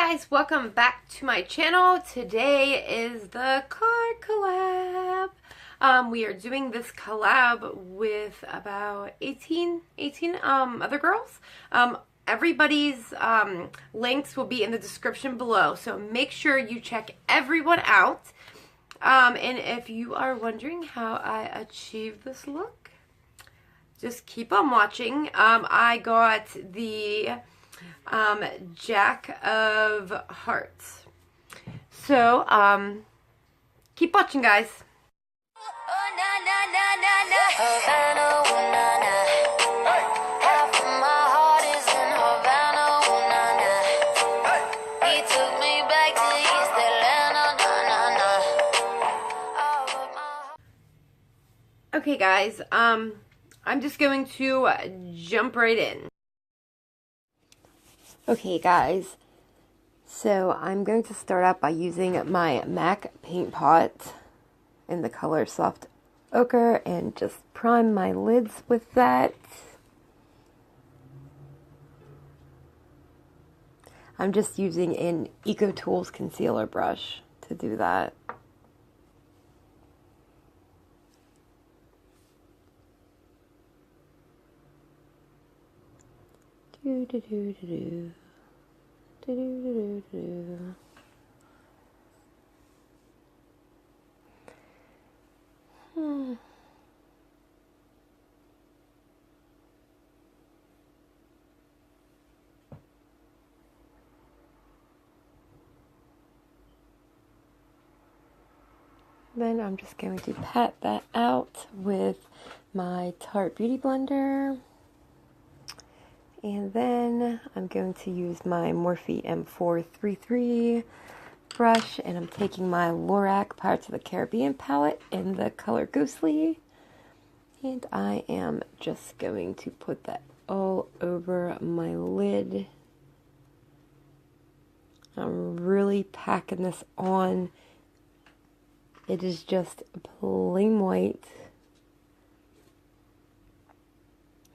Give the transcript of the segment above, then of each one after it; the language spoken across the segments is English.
guys, welcome back to my channel. Today is the card collab. We are doing this collab with about 18 other girls. Everybody's links will be in the description below, so make sure you check everyone out. And if you are wondering how I achieved this look, just keep on watching. I got the Jack of Hearts. So, keep watching, guys. Okay, guys, I'm just going to jump right in. Okay, guys, so I'm going to start out by using my MAC paint pot in the color Soft Ochre and just prime my lids with that. I'm just using an Eco Tools concealer brush to do that. Then I'm just going to pat that out with my Tarte Beauty Blender. And then I'm going to use my Morphe M433 brush, and I'm taking my Lorac Pirates of the Caribbean palette in the color Ghostly. And I am just going to put that all over my lid. I'm really packing this on. It is just plain white,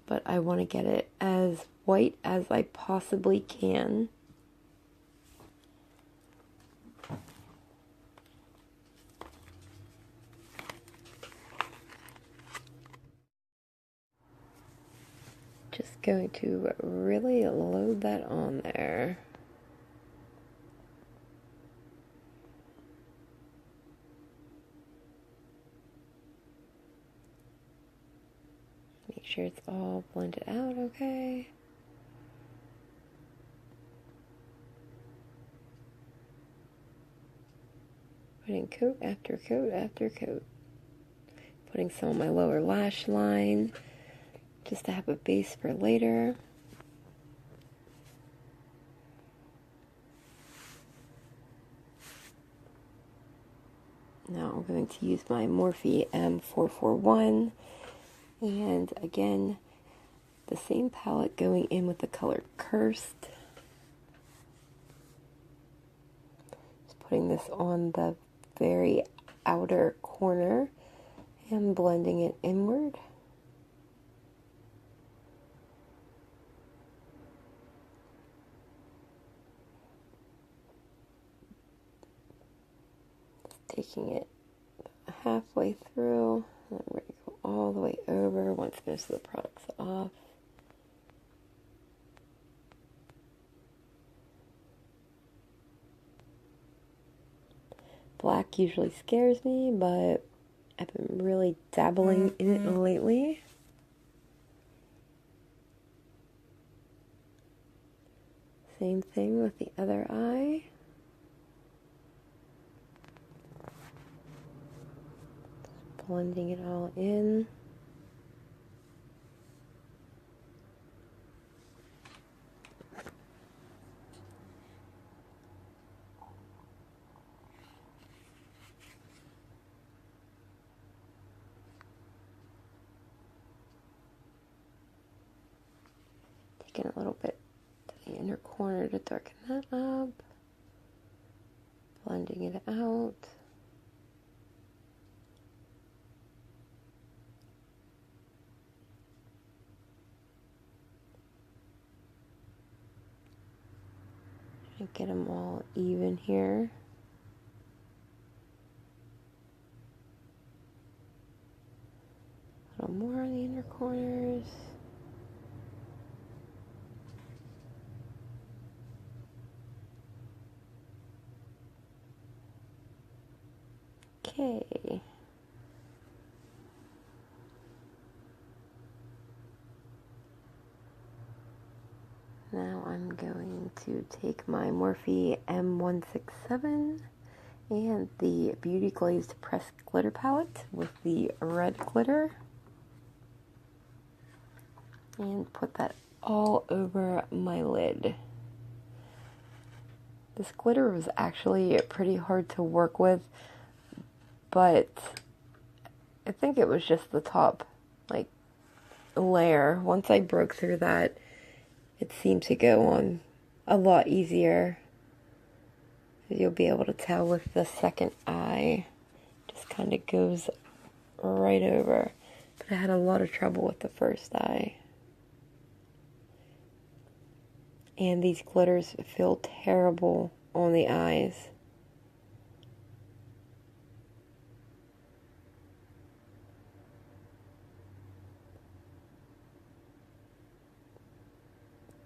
but I want to get it as white as I possibly can. Just going to really load that on there. Make sure it's all blended out okay. Putting coat after coat after coat. Putting some on my lower lash line just to have a base for later. Now I'm going to use my Morphe M441. And again, the same palette going in with the color Cursed. Just putting this on the very outer corner and blending it inward. Taking it halfway through, and I'm ready to go all the way over once most of the product's off. Black usually scares me, but I've been really dabbling in it lately. Same thing with the other eye. Just blending it all in. Taking a little bit to the inner corner to darken that up. Blending it out. Try to get them all even here. A little more on the inner corners. Okay. Now I'm going to take my Morphe M167 and the Beauty Glazed Pressed Glitter Palette with the red glitter and put that all over my lid. This glitter was actually pretty hard to work with, but I think it was just the top layer. Once I broke through that, it seemed to go on a lot easier. You'll be able to tell with the second eye. Just kind of goes right over. But I had a lot of trouble with the first eye. And these glitters feel terrible on the eyes.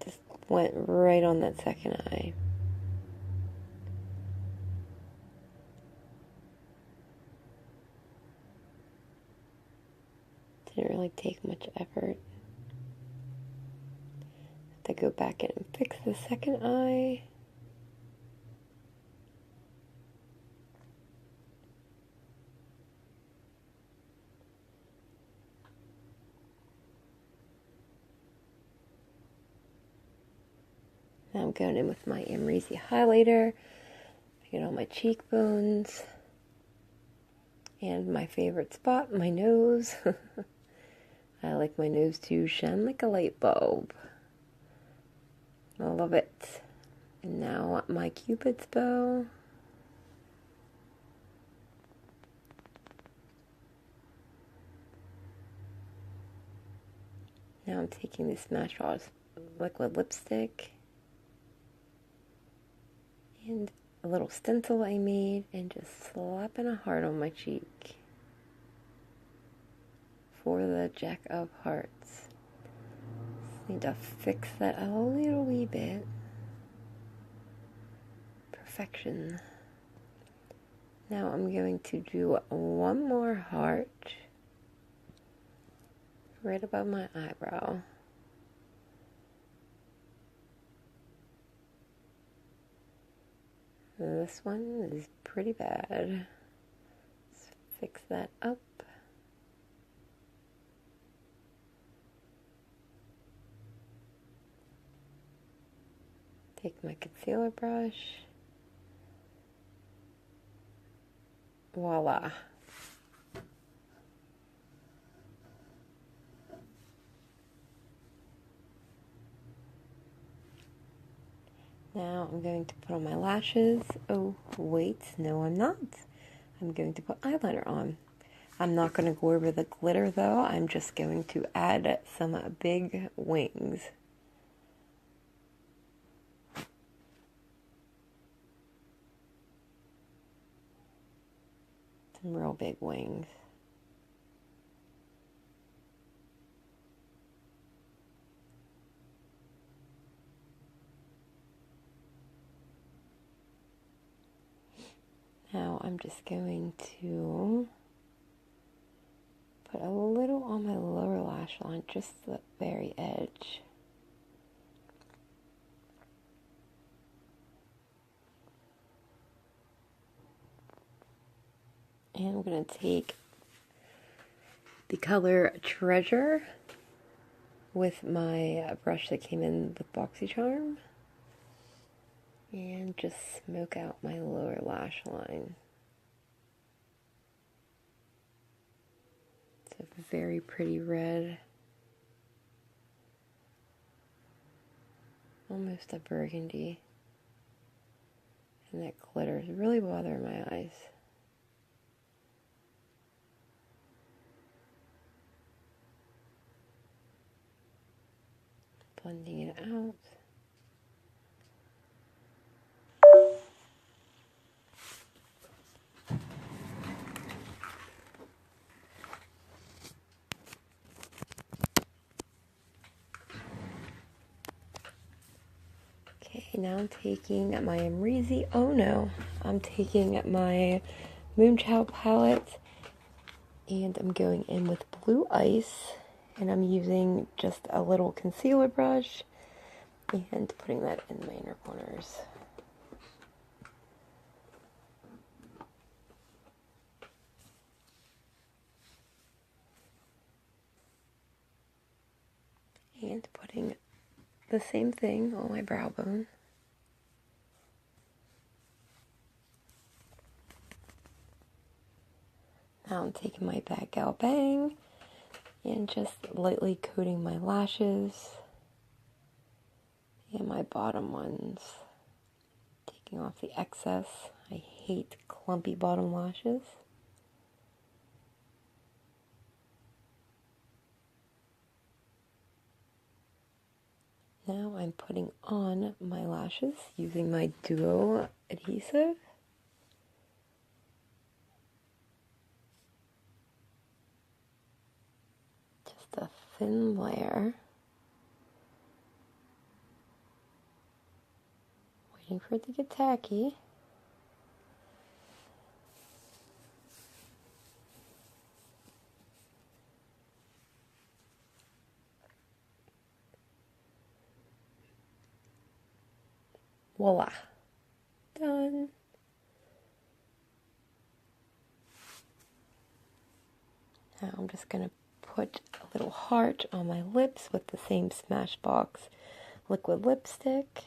Just went right on that second eye. Didn't really take much effort. Have to go back in and fix the second eye. Now I'm going in with my Amrezy highlighter. I get on my cheekbones. And my favorite spot, my nose. I like my nose to shine like a light bulb. I love it. And now my Cupid's bow. Now I'm taking this Smashbox liquid lipstick and a little stencil I made and just slapping a heart on my cheek for the Jack of Hearts. Just need to fix that a little wee bit. Perfection. Now I'm going to do one more heart right above my eyebrow. This one is pretty bad. Let's fix that up. Take my concealer brush. Voila. Now I'm going to put on my lashes. Oh, wait, no I'm not. I'm going to put eyeliner on. I'm not going to go over the glitter though. I'm just going to add some big wings. Some real big wings. Now I'm just going to put a little on my lower lash line, just the very edge. And I'm going to take the color Treasure with my brush that came in with BoxyCharm. And just smoke out my lower lash line. It's a very pretty red. Almost a burgundy. And that glitter is really bothering my eyes. Blending it out. Okay, now I'm taking my Amrezy. Oh no, I'm taking my Moonchild palette and I'm going in with Blue Ice, and I'm using just a little concealer brush and putting that in my inner corners. And putting the same thing on my brow bone. Now I'm taking my Bad Gal Bang and just lightly coating my lashes and my bottom ones. Taking off the excess. I hate clumpy bottom lashes. Now I'm putting on my lashes using my Duo adhesive. Just a thin layer. Waiting for it to get tacky. Voila. Done. Now I'm just going to put a little heart on my lips with the same Smashbox liquid lipstick,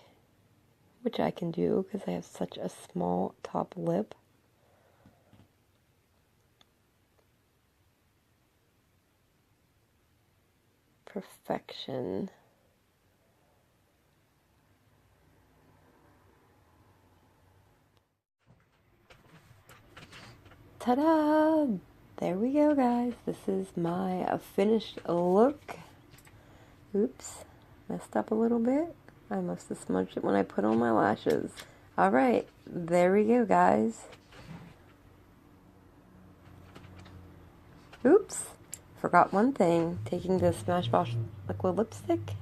which I can do because I have such a small top lip. Perfection. Ta-da! There we go, guys. This is my finished look. Oops, messed up a little bit. I must have smudged it when I put on my lashes. Alright, there we go, guys. Oops, forgot one thing. Taking the Smashbox liquid lipstick.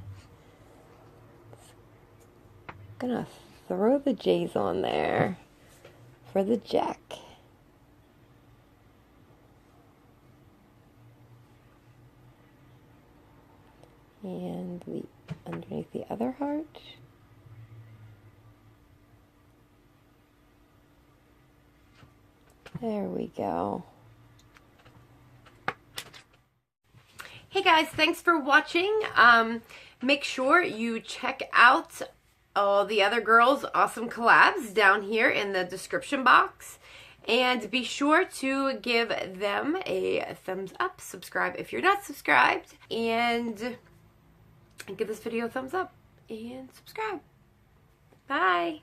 Gonna throw the J's on there for the Jack. And underneath the other heart. There we go. Hey guys, thanks for watching. Make sure you check out all the other girls' awesome collabs down here in the description box. And be sure to give them a thumbs up, subscribe if you're not subscribed, and give this video a thumbs up and subscribe. Bye.